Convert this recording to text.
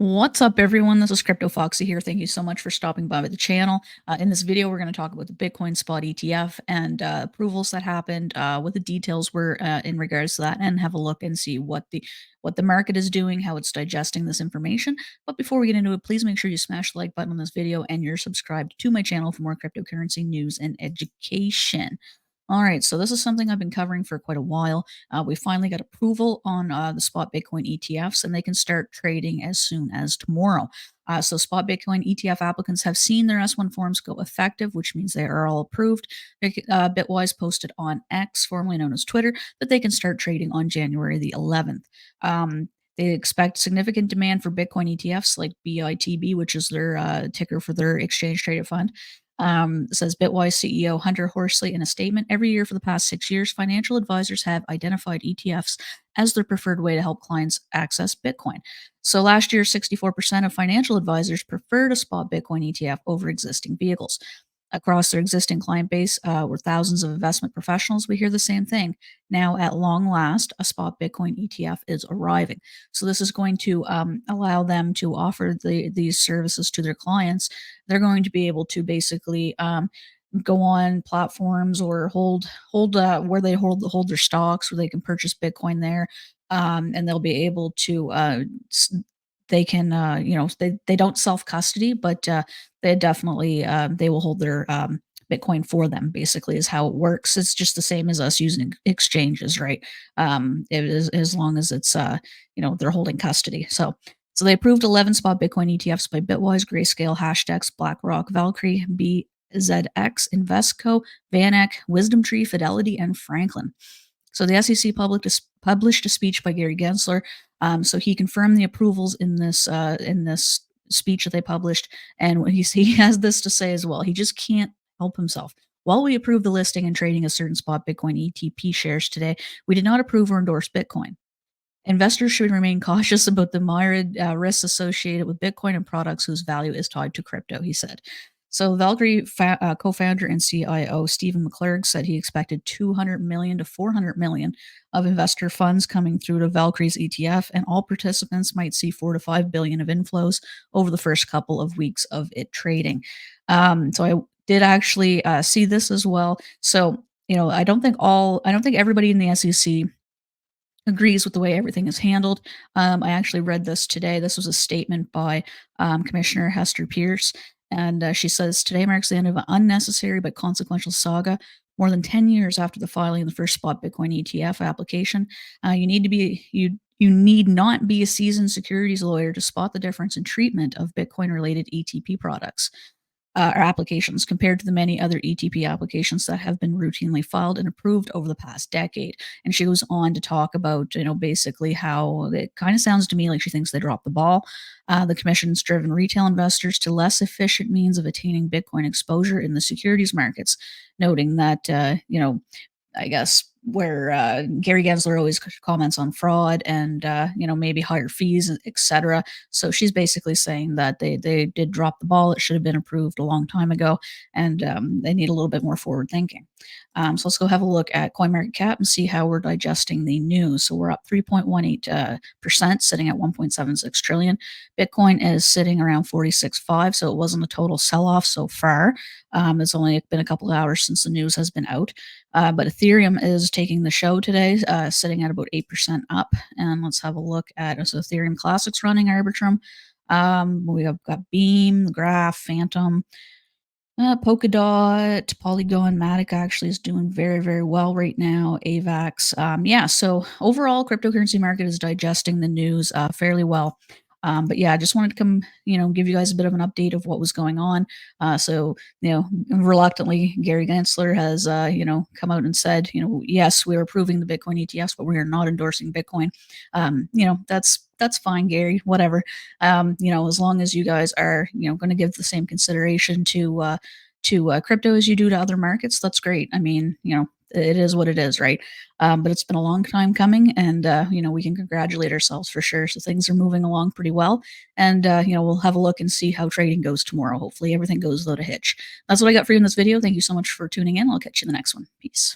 What's up, everyone? This is cryptoFOXXY here. Thank you so much for stopping by the channel. In this video, we're going to talk about the Bitcoin spot ETF and approvals that happened, what the details were in regards to that, and have a look and see what the market is doing, how it's digesting this information. But before we get into it, please make sure you smash the like button on this video and you're subscribed to my channel for more cryptocurrency news and education. All right, so this is something I've been covering for quite a while. We finally got approval on the spot Bitcoin ETFs, and they can start trading as soon as tomorrow. So, spot Bitcoin ETF applicants have seen their S1 forms go effective, which means they are all approved. Bitwise posted on X, formerly known as Twitter, that they can start trading on January the 11th. They expect significant demand for Bitcoin ETFs like BITB, which is their ticker for their exchange traded fund. Says Bitwise CEO Hunter Horsley in a statement. Every year for the past 6 years, financial advisors have identified ETFs as their preferred way to help clients access Bitcoin. So last year, 64% of financial advisors preferred a spot Bitcoin ETF over existing vehicles. Across their existing client base were thousands of investment professionals. We hear the same thing. Now, at long last, a spot Bitcoin ETF is arriving. So this is going to allow them to offer these services to their clients. They're going to be able to basically go on platforms or hold where they hold their stocks, where they can purchase Bitcoin there, and they'll be able to they can they don't self custody, but they definitely they will hold their Bitcoin for them. Basically, is how it works. It's just the same as us using exchanges, right? It is as long as it's they're holding custody. So they approved 11 spot Bitcoin ETFs by Bitwise, Grayscale, Hashdex, BlackRock, Valkyrie, BZX, Investco, VanEck, WisdomTree, Fidelity, and Franklin. So the SEC published a speech by Gary Gensler. So he confirmed the approvals in this speech that they published, and he has this to say as well. He just can't help himself. While we approve the listing and trading of certain spot Bitcoin ETP shares today, we did not approve or endorse Bitcoin. Investors should remain cautious about the myriad risks associated with Bitcoin and products whose value is tied to crypto, he said. So Valkyrie co-founder and CIO Stephen McClurg said he expected 200 million to 400 million of investor funds coming through to Valkyrie's ETF, and all participants might see 4 to 5 billion of inflows over the first couple of weeks of it trading. So I did actually see this as well. So I don't think everybody in the SEC agrees with the way everything is handled. I actually read this today. This was a statement by Commissioner Hester Pierce, and she says today marks the end of an unnecessary but consequential saga. More than 10 years after the filing of the first spot Bitcoin ETF application, you need not be a seasoned securities lawyer to spot the difference in treatment of Bitcoin-related ETP products or applications compared to the many other ETP applications that have been routinely filed and approved over the past decade. And she goes on to talk about, basically how it kind of sounds to me like she thinks they dropped the ball. The commission's driven retail investors to less efficient means of attaining Bitcoin exposure in the securities markets, noting that, I guess where Gary Gensler always comments on fraud and maybe higher fees, etc. So she's basically saying that they did drop the ball. It should have been approved a long time ago, and they need a little bit more forward thinking. So let's go have a look at CoinMarketCap and see how we're digesting the news. So we're up 3.18%, sitting at 1.76 trillion. Bitcoin is sitting around 46.5, so it wasn't a total sell-off so far. It's only been a couple of hours since the news has been out. But Ethereum is taking the show today, sitting at about 8% up. And let's have a look at so Ethereum Classic's running Arbitrum. We have got Beam, Graph, Phantom, Polkadot, Polygon, Matic actually is doing very, very well right now. AVAX. So overall, cryptocurrency market is digesting the news fairly well. But yeah, I just wanted to come, give you guys a bit of an update of what was going on. Reluctantly, Gary Gensler has, come out and said, yes, we're approving the Bitcoin ETFs, but we are not endorsing Bitcoin. That's fine, Gary, whatever. As long as you guys are, going to give the same consideration to crypto as you do to other markets, that's great. I mean, it is what it is, right? But it's been a long time coming, and we can congratulate ourselves for sure. So things are moving along pretty well, and we'll have a look and see how trading goes tomorrow. Hopefully everything goes without a hitch. That's what I got for you in this video. Thank you so much for tuning in. I'll catch you in the next one. Peace.